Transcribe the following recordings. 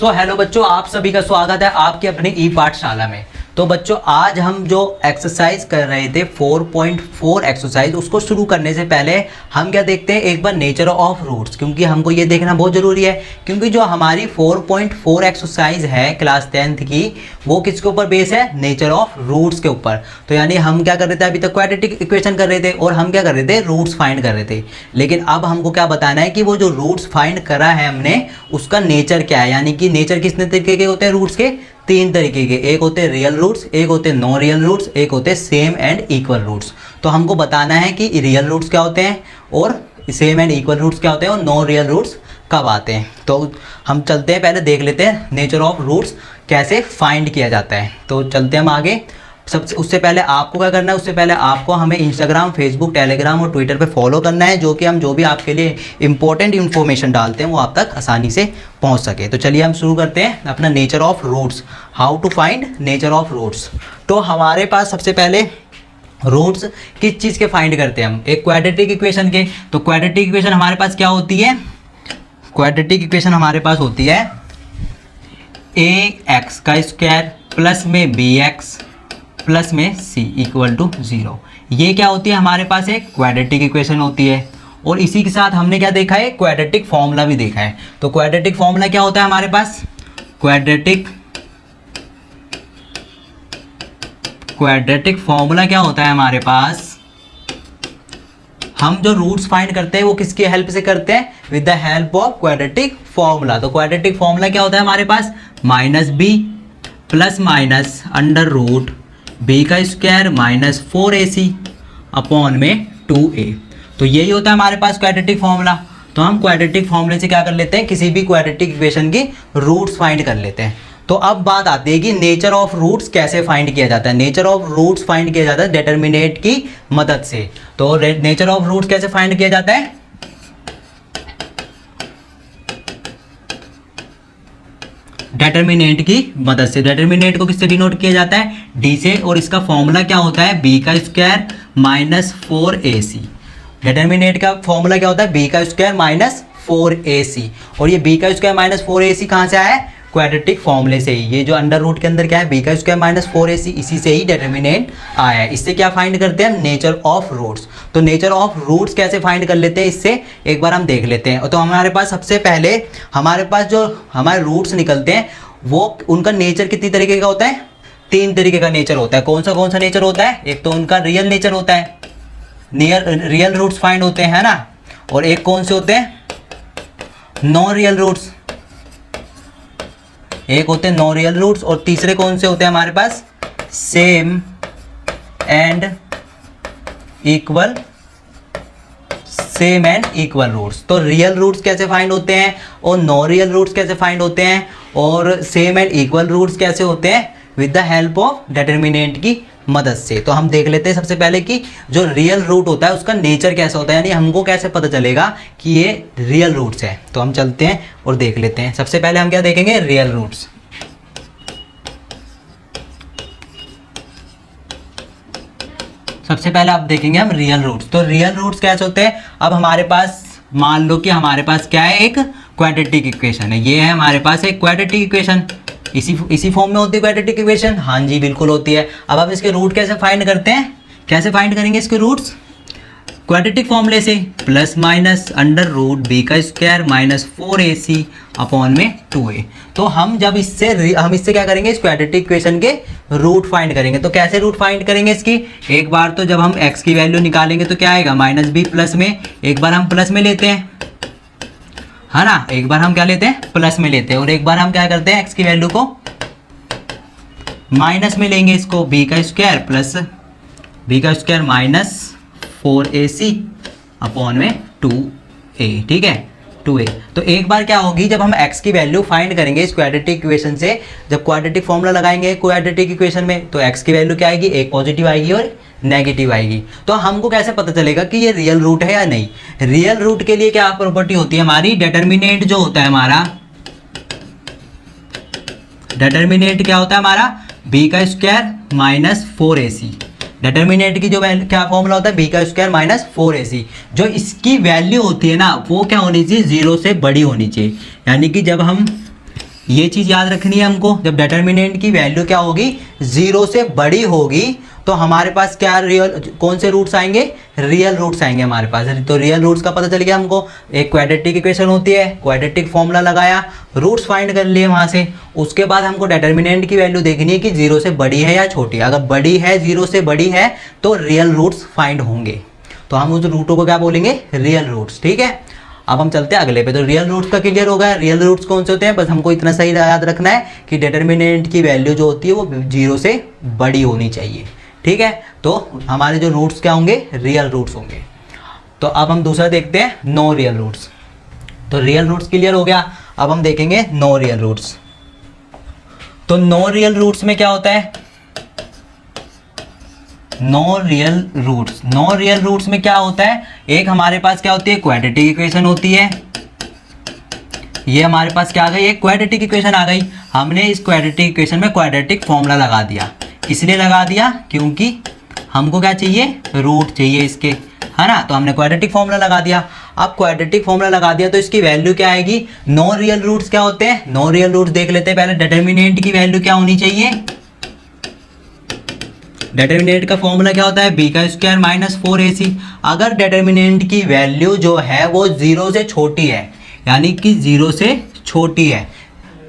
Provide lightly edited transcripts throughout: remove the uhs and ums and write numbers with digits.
So hello बच्चों, आप सभी का स्वागत है आपकी अपनी ई पाठशाला में। तो बच्चों आज हम जो एक्सरसाइज कर रहे थे 4.4 एक्सरसाइज, उसको शुरू करने से पहले हम क्या देखते हैं एक बार नेचर ऑफ रूट्स, क्योंकि हमको ये देखना बहुत ज़रूरी है। क्योंकि जो हमारी 4.4 एक्सरसाइज है क्लास 10th की, वो किसके ऊपर बेस है? नेचर ऑफ रूट्स के ऊपर। तो यानी हम क्या कर रहे थे, अभी तक क्वाड्रेटिक इक्वेशन कर रहे थे और हम क्या कर रहे थे, रूट्स फाइंड कर रहे थे। लेकिन अब हमको क्या बताना है कि वो जो रूट्स फाइंड करा है हमने, उसका नेचर क्या है। यानी कि नेचर कितने तरीके के होते हैं रूट्स के? 3 तरीके के। एक होते हैं रियल रूट्स, एक होते हैं नॉन रियल रूट्स, एक होते हैं सेम एंड इक्वल रूट्स। तो हमको बताना है कि रियल रूट्स क्या होते हैं और सेम एंड इक्वल रूट्स क्या होते हैं और नॉन रियल रूट्स कब आते हैं। तो हम चलते हैं, पहले देख लेते हैं नेचर ऑफ रूट्स कैसे फाइंड किया जाता है। तो चलते हैं हम आगे। सबसे उससे पहले आपको क्या करना है, उससे पहले आपको हमें इंस्टाग्राम, फेसबुक, टेलीग्राम और ट्विटर पे फॉलो करना है, जो कि हम जो भी आपके लिए इंपॉर्टेंट इन्फॉर्मेशन डालते हैं वो आप तक आसानी से पहुंच सके। तो चलिए हम शुरू करते हैं अपना nature of roots. How to find nature of roots. तो हमारे पास सबसे पहले रूट्स किस चीज़ के फाइंड करते हैं हम? एक क्वाड्रेटिक इक्वेशन के। तो क्वाड्रेटिक इक्वेशन हमारे पास क्या होती है? क्वाड्रेटिक इक्वेशन हमारे पास होती है ax का स्क्वायर प्लस में bx प्लस में c इक्वल टू 0। ये क्या होती है? हमारे पास एक क्वाड्रेटिक इक्वेशन होती है। और इसी के साथ हमने क्या देखा है? क्वाड्रेटिक फॉर्मूला भी देखा है। तो क्वाड्रेटिक फॉर्मूला क्या होता है हमारे पास? क्वाड्रेटिक फॉर्मूला क्या होता है हमारे पास? हम जो रूट्स फाइंड करते हैं वो किसकी हेल्प से करते हैं? With the help of quadratic formula. तो क्वाड्रेटिक फॉर्मूला क्या होता है हमारे पास? Minus B plus minus under root B का स्क्वायर माइनस 4ac अपॉन में 2a। तो यही होता है हमारे पास क्वाड्रेटिक फॉर्मूला। तो हम क्वाड्रेटिक फॉर्मूले से क्या कर लेते हैं, किसी भी क्वाड्रेटिक इक्वेशन की रूट्स फाइंड कर लेते हैं। तो अब बात आती है कि नेचर ऑफ रूट्स कैसे फाइंड किया जाता है। नेचर ऑफ रूट्स फाइंड किया जाता है डिटर्मिनेंट की मदद से। तो नेचर ऑफ रूट्स कैसे फाइंड किया जाता है? डिटर्मिनेंट की मदद से। डिटर्मिनेंट को किससे डिनोट किया जाता है? डी से। और इसका फॉर्मूला क्या होता है? बी का स्क्वायर माइनस 4ac। डिटर्मिनेंट का फॉर्मूला क्या होता है? बी का स्क्वायर माइनस 4ac। और ये बी का स्क्वायर माइनस 4ac कहाँ से आया है? क्वाड्रेटिक फॉर्मूले से ही। ये जो अंडर रूट के अंदर क्या है? बी का स्क्वायर माइनस 4ac, इसी से ही डिटर्मिनेंट आया है। इससे क्या फाइंड करते हैं हम? Nature of roots. तो नेचर ऑफ रूट्स कैसे फाइंड कर लेते हैं, इससे एक बार हम देख लेते हैं। तो हमारे पास सबसे पहले हमारे पास जो हमारे रूट्स निकलते हैं वो उनका नेचर कितनी तरीके का होता है? 3 तरीके का नेचर होता है। कौन सा नेचर होता है? एक तो उनका रियल नेचर होता है, रियल रूट्स फाइंड होते हैं, है ना। और एक कौन से होते हैं? Non real roots. एक होते हैं नॉन रियल रूट्स और तीसरे कौन से होते हैं हमारे पास? Same and equal roots. तो रियल रूट्स कैसे फाइंड होते हैं और नॉन रियल रूट्स कैसे फाइंड होते हैं और सेम एंड इक्वल रूट्स कैसे होते हैं? With the help of determinant की मदद से। तो हम देख लेते हैं सबसे पहले कि जो रियल रूट होता है उसका नेचर कैसा होता है, यानी हमको कैसे पता चलेगा कि ये रियल रूट्स है। तो हम चलते हैं और देख लेते हैं। सबसे पहले हम क्या देखेंगे? Real roots. सबसे पहले आप देखेंगे हम रियल रूट्स। तो रियल रूट्स कैसे होते हैं? अब हमारे पास मान लो कि हमारे पास क्या है, एक क्वाड्रेटिक इक्वेशन है। ये है हमारे पास एक क्वाड्रेटिक इक्वेशन। इसी फॉर्म में होती है क्वाड्रेटिक इक्वेशन। हाँ जी, बिल्कुल होती है। अब हम इसके रूट कैसे फाइंड करते हैं? कैसे फाइंड करेंगे इसके रूट्स? क्वाड्रेटिक फॉर्मूले से, plus minus under root B का स्क्वायर माइनस 4ac अपॉन में 2a। तो हम इससे क्या करेंगे? इस क्वाड्रेटिक इक्वेशन के रूट फाइंड करेंगे। तो कैसे रूट फाइंड करेंगे इसकी? एक बार तो जब हम x की वैल्यू निकालेंगे तो क्या आएगा? माइनस बी प्लस में, एक बार हम प्लस में लेते हैं, है ना। एक बार हम क्या लेते हैं? प्लस में लेते हैं। और एक बार हम क्या करते हैं? x की वैल्यू को माइनस में लेंगे। इसको b का स्क्वायर प्लस b का स्क्वायर माइनस 4ac अपॉन में 2a। ठीक है, 2a। तो एक बार क्या होगी, जब हम x की वैल्यू फाइंड करेंगे इस क्वाड्रेटिक इक्वेशन से, जब क्वाड्रेटिक फॉर्मूला लगाएंगे क्वाड्रेटिक इक्वेशन में, तो x की वैल्यू क्या आएगी? एक पॉजिटिव आएगी और नेगेटिव आएगी। तो हमको कैसे पता चलेगा कि ये रियल रूट है या नहीं? रियल रूट के लिए क्या प्रॉपर्टी होती है हमारी? डिटर्मिनेंट जो होता है हमारा, डिटर्मिनेंट क्या होता है हमारा? b का स्क्वायर माइनस 4ac। डिटर्मिनेंट की जो क्या फॉर्मूला होता है? बी का स्क्वायर माइनस 4ac। जो इसकी वैल्यू होती है ना, वो क्या होनी चाहिए? 0 से बड़ी होनी चाहिए। यानी कि जब हम ये चीज़ याद रखनी है हमको, जब डिटर्मिनेंट की वैल्यू क्या होगी, 0 से बड़ी होगी तो हमारे पास क्या कौन से रूट्स आएंगे, रियल रूट्स आएंगे हमारे पास। तो रियल रूट्स का पता चल गया हमको। एक क्वाड्रेटिक इक्वेशन होती है, क्वाड्रेटिक फॉर्मूला लगाया, रूट्स फाइंड कर लिए वहाँ से। उसके बाद हमको डिटर्मिनेंट की वैल्यू देखनी है कि 0 से बड़ी है या छोटी है। अगर बड़ी है, 0 से बड़ी है, तो रियल रूट्स फाइंड होंगे। तो हम उस रूटों को क्या बोलेंगे, रियल रूट्स। ठीक है, अब हम चलते हैं अगले पे। तो रियल रूट्स का क्लियर हो गया। रियल रूट्स कौन से होते हैं, बस हमको इतना सही याद रखना है कि डिटर्मिनेंट की वैल्यू जो होती है वो 0 से बड़ी होनी चाहिए। ठीक है, तो हमारे जो रूट्स क्या होंगे, रियल रूट्स होंगे। तो अब हम दूसरा देखते हैं, नो रियल रूट्स। तो रियल रूट्स क्लियर हो गया, अब हम देखेंगे नो रियल रूट्स। तो नो रियल रूट्स में क्या होता है, no real roots. No real roots में क्या होता है, एक हमारे पास क्या होती है, क्वाड्रेटिक इक्वेशन होती है। ये हमारे पास क्या आ गई, एक क्वाड्रेटिक इक्वेशन आ गई। हमने इस क्वाड्रेटिक इक्वेशन में क्वाड्रेटिक फॉर्मूला लगा दिया। इसलिए लगा दिया क्योंकि हमको क्या चाहिए, रूट चाहिए इसके, है ना। तो हमने क्वाड्रेटिक फॉर्मूला लगा दिया। अब क्वाड्रेटिक फॉर्मूला लगा दिया तो इसकी वैल्यू क्या आएगी, नो रियल रूट्स क्या होते हैं, नो रियल रूट्स देख लेते हैं पहले। डिटर्मिनेंट की वैल्यू क्या होनी चाहिए, डिटर्मिनेंट का फॉर्मूला क्या होता है, बी का स्क्वायर माइनस 4ac। अगर डिटर्मिनेंट की वैल्यू जो है वो 0 से छोटी है, यानी कि 0 से छोटी है,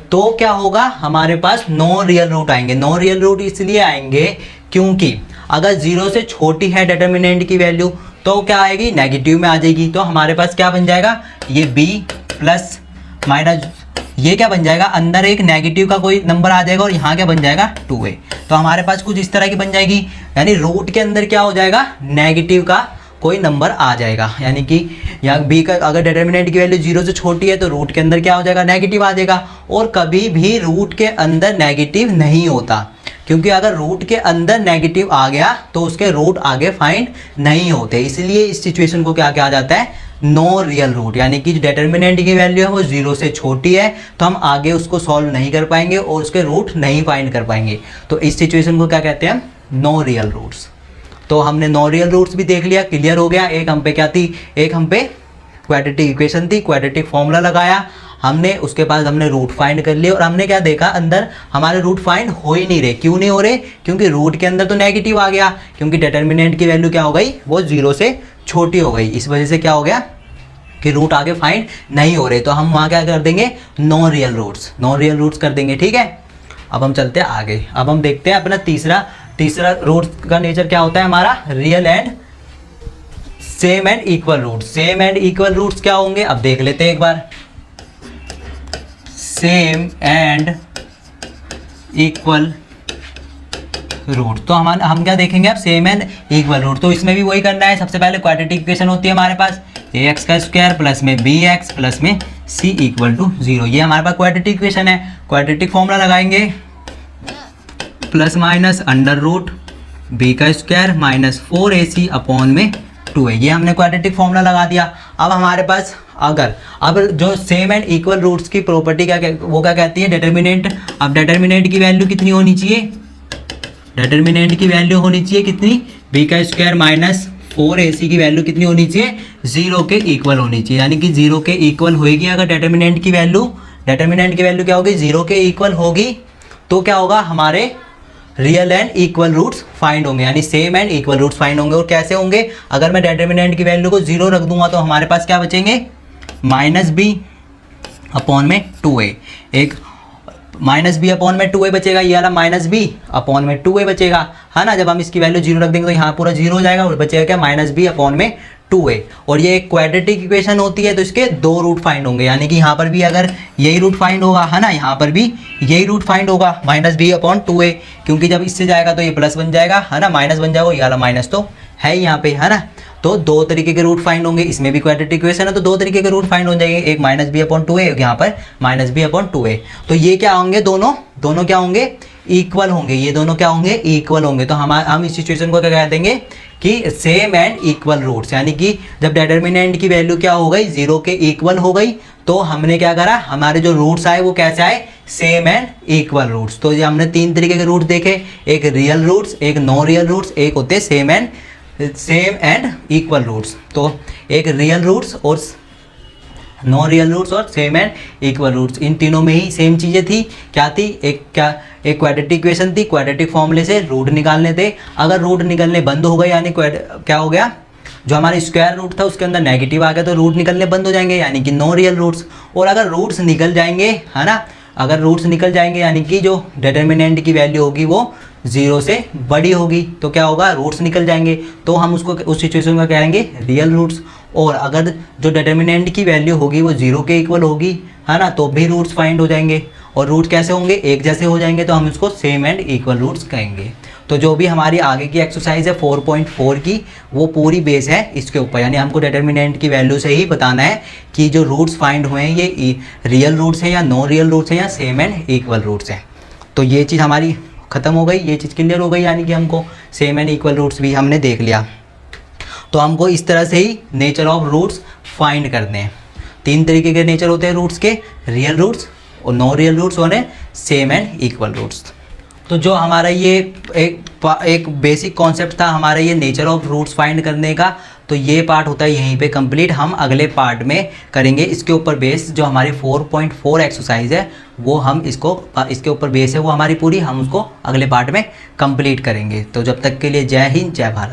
तो क्या होगा, हमारे पास नो रियल रूट आएंगे। नो रियल रूट इसलिए आएंगे क्योंकि अगर 0 से छोटी है डिटर्मिनेंट की वैल्यू तो क्या आएगी, नेगेटिव में आ जाएगी। तो हमारे पास क्या बन जाएगा, ये b प्लस माइनस, ये क्या बन जाएगा, अंदर एक नेगेटिव का कोई नंबर आ जाएगा और यहाँ क्या बन जाएगा, 2a। तो हमारे पास कुछ इस तरह की बन जाएगी, यानी रूट के अंदर क्या हो जाएगा, नेगेटिव का कोई नंबर आ जाएगा। यानी कि यहाँ बी का अगर डिटर्मिनेंट की वैल्यू 0 से छोटी है तो रूट के अंदर क्या हो जाएगा, नेगेटिव आ जाएगा। और कभी भी रूट के अंदर नेगेटिव नहीं होता, क्योंकि अगर रूट के अंदर नेगेटिव आ गया तो उसके रूट आगे फाइंड नहीं होते। इसलिए इस सिचुएशन को क्या कहा जाता है, नो रियल रूट। यानी कि डिटर्मिनेंट की वैल्यू है वो 0 से छोटी है तो हम आगे उसको सॉल्व नहीं कर पाएंगे और उसके रूट नहीं फाइंड कर पाएंगे। तो इस सिचुएशन को क्या कहते हैं, नो रियल रूट्स। तो हमने नो रियल रूट्स भी देख लिया, क्लियर हो गया। एक हम पे क्या थी, एक हम पे क्वाड्रेटिक इक्वेशन थी, क्वाड्रेटिक फॉर्मूला लगाया हमने, उसके बाद हमने रूट फाइंड कर लिए और हमने क्या देखा, अंदर हमारे रूट फाइंड हो ही नहीं रहे। क्यों नहीं हो रहे, क्योंकि रूट के अंदर तो नेगेटिव आ गया, क्योंकि डिटर्मिनेंट की वैल्यू क्या हो गई, वो 0 से छोटी हो गई। इस वजह से क्या हो गया कि रूट आगे फाइंड नहीं हो रहे। तो हम वहाँ क्या कर देंगे, no real roots, no real roots कर देंगे। ठीक है, अब हम चलते हैं आगे। अब हम देखते हैं अपना तीसरा रूट का नेचर क्या होता है हमारा, real and same and equal root. Same and equal roots क्या होंगे, अब देख लेते हैं एक बार। सेम एंड इक्वल रूट, तो हम क्या देखेंगे अब, सेम एंड इक्वल रूट। तो इसमें भी वही करना है, सबसे पहले क्वाड्रेटिक इक्वेशन होती है हमारे पास, ax का स्क्वायर प्लस में bx प्लस में c इक्वल टू 0। ये हमारे पास क्वाड्रेटिक इक्वेशन है। क्वाड्रेटिक फॉर्मूला लगाएंगे, plus minus under root b का स्क्वायर माइनस 4ac अपॉन में 2a। ये हमने क्वाड्रेटिक फॉर्मूला लगा दिया। अब हमारे पास अब जो सेम एंड इक्वल रूट्स की प्रॉपर्टी वो क्या कहती है, डिटर्मिनेंट। अब डिटर्मिनेंट की वैल्यू कितनी होनी चाहिए, डिटर्मिनेंट की वैल्यू होनी चाहिए कितनी, b का स्क्वायर माइनस 4ac की वैल्यू कितनी होनी चाहिए, 0 के इक्वल होनी चाहिए। यानी कि 0 के इक्वल होगी अगर डिटर्मिनेंट की वैल्यू क्या होगी, 0 के इक्वल होगी, तो क्या होगा, हमारे real and equal roots find होंगे, यानी same and equal roots find होंगे। और कैसे होंगे, अगर मैं डिटर्मिनेंट की वैल्यू को 0 रख दूंगा तो हमारे पास क्या बचेंगे, माइनस बी अपॉन में 2a, एक माइनस बी अपॉन में 2a बचेगा, ये वाला माइनस बी अपॉन में 2a बचेगा, है ना। जब हम इसकी वैल्यू 0 रख देंगे तो यहाँ पूरा 0 हो जाएगा और बचेगा क्या, माइनस बी अपॉन में 2a। और ये एक क्वाड्रेटिक इक्वेशन होती है तो इसके 2 रूट फाइंड होंगे, यानी कि यहाँ पर भी अगर यही रूट फाइंड होगा, है ना, यहाँ पर भी यही रूट फाइंड होगा, माइनस बी अपॉन 2a, क्योंकि जब इससे जाएगा तो ये प्लस बन जाएगा, है ना, माइनस बन जाएगा, ये वाला माइनस तो है यहाँ पे, है ना। तो 2 तरीके के रूट फाइंड होंगे, इसमें भी क्वाड्रेटिक इक्वेशन है तो 2 तरीके के रूट फाइंड हो जाएंगे, एक माइनस बी अपॉन 2a, यहाँ पर माइनस बी अपॉन 2a। तो ये क्या होंगे, दोनों क्या होंगे, इक्वल होंगे, ये दोनों क्या होंगे, इक्वल होंगे। तो हम इस सिचुएशन को क्या कह देंगे कि सेम एंड इक्वल रूट्स, यानी कि जब डिटर्मिनेंट की वैल्यू क्या हो गई, 0 के इक्वल हो गई, तो हमने क्या करा, हमारे जो रूट्स आए वो कैसे आए, सेम एंड इक्वल रूट्स। तो ये हमने 3 तरीके के रूट्स देखे, एक रियल रूट्स, एक नो रियल रूट्स, एक होते सेम एंड इक्वल रूट्स। तो एक रियल रूट्स और नॉन रियल रूट्स और सेम एंड इक्वल रूट्स, इन तीनों में ही सेम चीज़ें थी। क्या थी, एक क्वाड्रेटिक इक्वेशन थी, क्वाड्रेटिक फॉर्मूले से रूट निकालने थे। अगर रूट निकलने बंद हो गए यानी क्या हो गया, जो हमारा स्क्वायर रूट था उसके अंदर नेगेटिव आ गया तो रूट निकलने बंद हो जाएंगे यानी कि नो रियल रूट्स। और अगर रूट्स निकल जाएंगे, है ना, अगर रूट्स निकल जाएंगे यानी कि जो डिटर्मिनेंट की वैल्यू होगी वो 0 से बड़ी होगी, तो क्या होगा, रूट्स निकल जाएंगे, तो हम उसको उस सिचुएशन में कहेंगे रियल रूट्स। और अगर जो डिटर्मिनेंट की वैल्यू होगी वो 0 के इक्वल होगी, है ना, तो भी रूट्स फाइंड हो जाएंगे। और रूट कैसे होंगे, एक जैसे हो जाएंगे, तो हम इसको सेम एंड इक्वल रूट्स कहेंगे। तो जो भी हमारी आगे की एक्सरसाइज है 4.4 की, वो पूरी बेस है इसके ऊपर, यानी हमको डिटर्मिनेंट की वैल्यू से ही बताना है कि जो रूट्स फाइंड हुए हैं ये रियल रूट्स हैं या नॉन रियल रूट्स हैं या सेम एंड इक्वल रूट्स हैं। तो ये चीज़ हमारी ख़त्म हो गई, ये चीज़ क्लियर हो गई, यानी कि हमको सेम एंड इक्वल रूट्स भी हमने देख लिया। तो हमको इस तरह से ही नेचर ऑफ रूट्स फाइंड करने हैं। 3 तरीके के नेचर होते हैं रूट्स के, रियल रूट्स और नॉन रियल रूट्स होने सेम एंड इक्वल रूट्स। तो जो हमारा ये एक बेसिक कॉन्सेप्ट था हमारा ये नेचर ऑफ रूट्स फाइंड करने का, तो ये पार्ट होता है यहीं पे कंप्लीट। हम अगले पार्ट में करेंगे इसके ऊपर बेस, जो हमारी 4.4 एक्सरसाइज है वो हम इसके ऊपर बेस है वो हमारी पूरी, हम उसको अगले पार्ट में कंप्लीट करेंगे। तो जब तक के लिए जय हिंद, जय भारत।